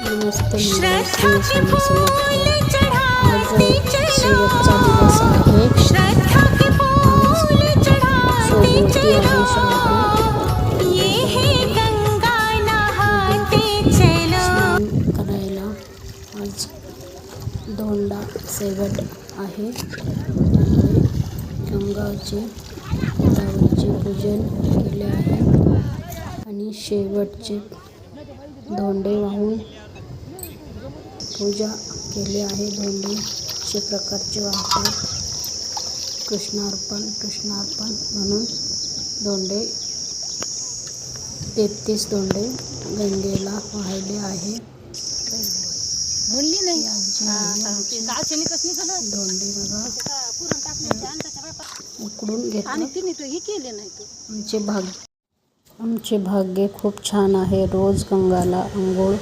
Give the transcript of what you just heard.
नमस्ते मंडळी, श्री स्वामी समर्थ. आज शेवटचा दिवस आहे. आज सोमवती आहे स्नान करायला. आज धोंडा शेवट आहे. गंगाचे पूजन केले आहे आणि शेवटचे धोंडे वाहून पूजा केली आहे. धोंडे अशा प्रकारचे वाहतात. कृष्णार्पण म्हणून धोंडे 33 धोंडे गंगेला वाहिले आहे. धोंडे बघा उकडून घेतात. आमचे भाग्य खूप छान आहे. रोज गंगाला आंघोळ